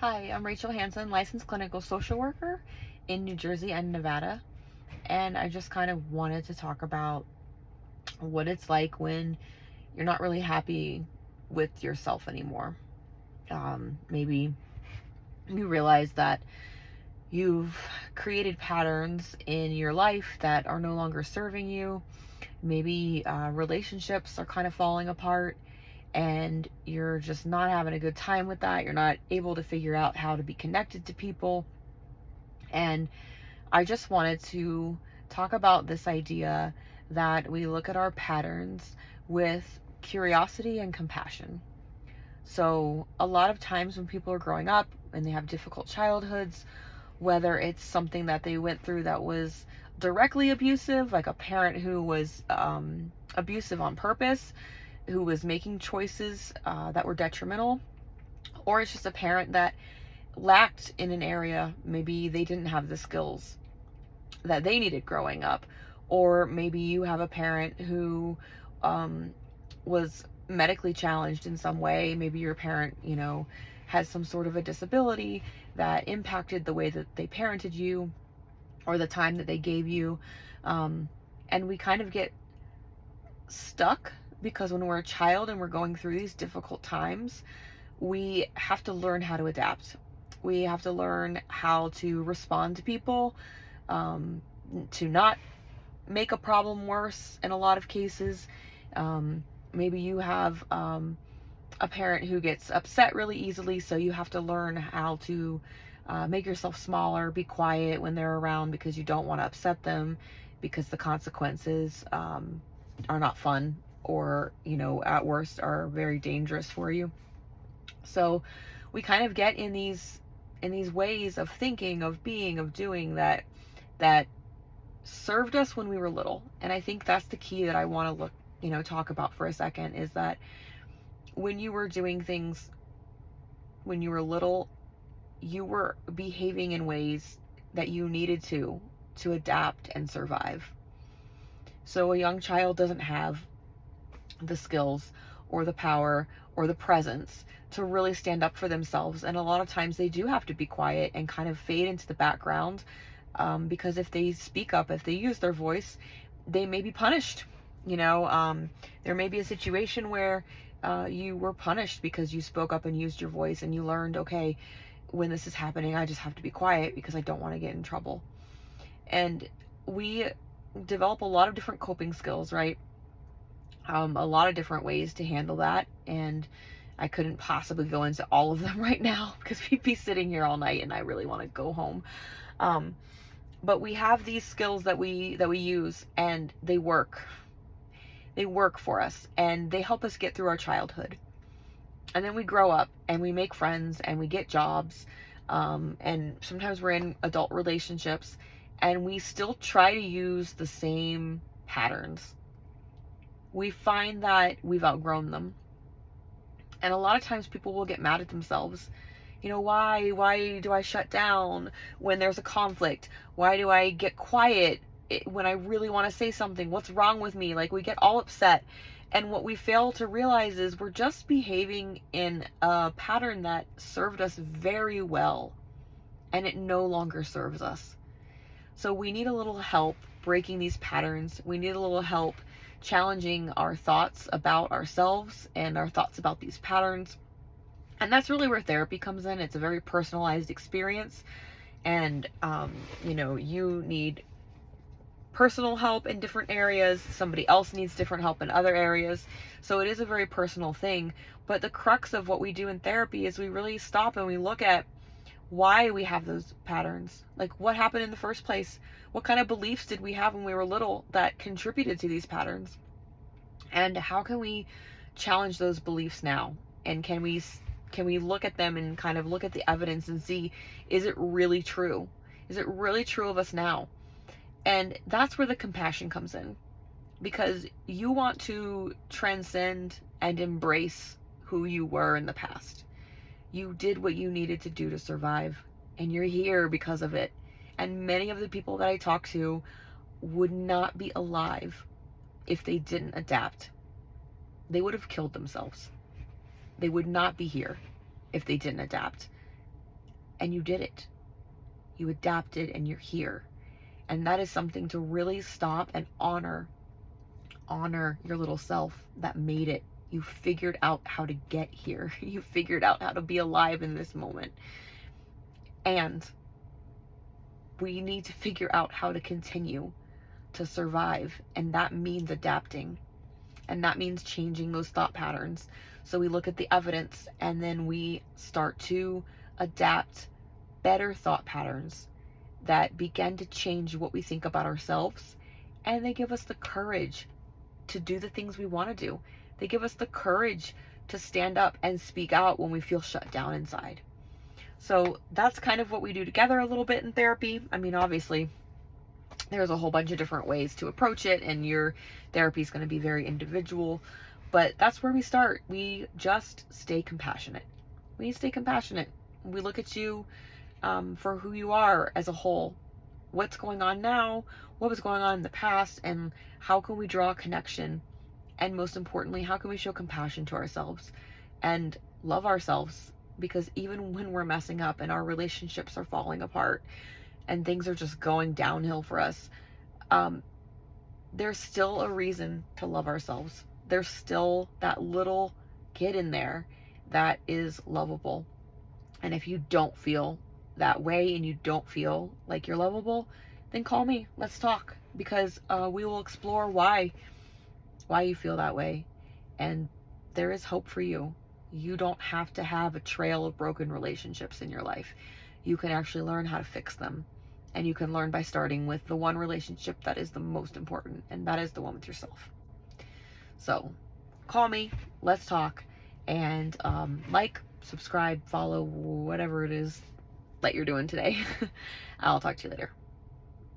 Hi, I'm Rachel Hansen, licensed clinical social worker in New Jersey and Nevada. And I just kind of wanted to talk about what it's like when you're not really happy with yourself anymore. Maybe you realize that you've created patterns in your life that are no longer serving you. Maybe relationships are kind of falling apart and you're just not having a good time with that. You're not able to figure out how to be connected to people. And I just wanted to talk about this idea that we look at our patterns with curiosity and compassion. So, a lot of times when people are growing up and they have difficult childhoods, whether it's something that they went through that was directly abusive, like a parent who was abusive on purpose, who was making choices that were detrimental, or it's just a parent that lacked in an area. Maybe they didn't have the skills that they needed growing up, or maybe you have a parent who was medically challenged in some way. Maybe your parent, has some sort of a disability that impacted the way that they parented you or the time that they gave you. And we kind of get stuck because when we're a child and we're going through these difficult times, we have to learn how to adapt. We have to learn how to respond to people, to not make a problem worse in a lot of cases. Maybe you have a parent who gets upset really easily, so you have to learn how to make yourself smaller, be quiet when they're around because you don't want to upset them, because the consequences are not fun, or at worst are very dangerous for you. So we kind of get in these ways of thinking, of being, of doing that served us when we were little. And I think that's the key that I want to talk about for a second, is that when you were doing things when you were little, you were behaving in ways that you needed to adapt and survive. So a young child doesn't have the skills or the power or the presence to really stand up for themselves. And a lot of times they do have to be quiet and kind of fade into the background, because if they speak up, if they use their voice, they may be punished. There may be a situation where you were punished because you spoke up and used your voice, and you learned, okay, when this is happening, I just have to be quiet because I don't want to get in trouble. And we develop a lot of different coping skills, right? A lot of different ways to handle that. And I couldn't possibly go into all of them right now because we'd be sitting here all night and I really want to go home. But we have these skills that we use, and they work. They work for us, and they help us get through our childhood. And then we grow up and we make friends and we get jobs. And sometimes we're in adult relationships and we still try to use the same patterns. We find that we've outgrown them. And a lot of times people will get mad at themselves. Why do I shut down when there's a conflict? Why do I get quiet when I really want to say something? What's wrong with me? Like, we get all upset. And what we fail to realize is we're just behaving in a pattern that served us very well, and it no longer serves us. So we need a little help breaking these patterns. We need a little help challenging our thoughts about ourselves and our thoughts about these patterns. And that's really where therapy comes in. It's a very personalized experience. And, you need personal help in different areas. Somebody else needs different help in other areas. So it is a very personal thing. But the crux of what we do in therapy is we really stop and we look at why we have those patterns. Like, what happened in the first place? What kind of beliefs did we have when we were little that contributed to these patterns? And how can we challenge those beliefs now? And can we look at them and kind of look at the evidence and see, is it really true? Is it really true of us now? And that's where the compassion comes in, because you want to transcend and embrace who you were in the past. You did what you needed to do to survive, and you're here because of it. And many of the people that I talk to would not be alive if they didn't adapt. They would have killed themselves. They would not be here if they didn't adapt. and you did it. You adapted and you're here. And that is something to really stop and honor your little self that made it. You figured out how to get here. You figured out how to be alive in this moment. And we need to figure out how to continue to survive. And that means adapting. And that means changing those thought patterns. So we look at the evidence and then we start to adapt better thought patterns that begin to change what we think about ourselves. And they give us the courage to do the things we want to do. They give us the courage to stand up and speak out when we feel shut down inside. So that's kind of what we do together a little bit in therapy. I mean, obviously, there's a whole bunch of different ways to approach it, and your therapy is going to be very individual. But that's where we start. We just stay compassionate. We stay compassionate. We look at you for who you are as a whole. What's going on now? What was going on in the past? And how can we draw a connection? And most importantly, how can we show compassion to ourselves and love ourselves? Because even when we're messing up and our relationships are falling apart and things are just going downhill for us, there's still a reason to love ourselves. There's still that little kid in there that is lovable. And if you don't feel that way and you don't feel like you're lovable, then call me. Let's talk, because we will explore why you feel that way. And there is hope for you. You don't have to have a trail of broken relationships in your life. You can actually learn how to fix them. And you can learn by starting with the one relationship that is the most important, and that is the one with yourself. So call me, let's talk, and like, subscribe, follow, whatever it is that you're doing today. I'll talk to you later.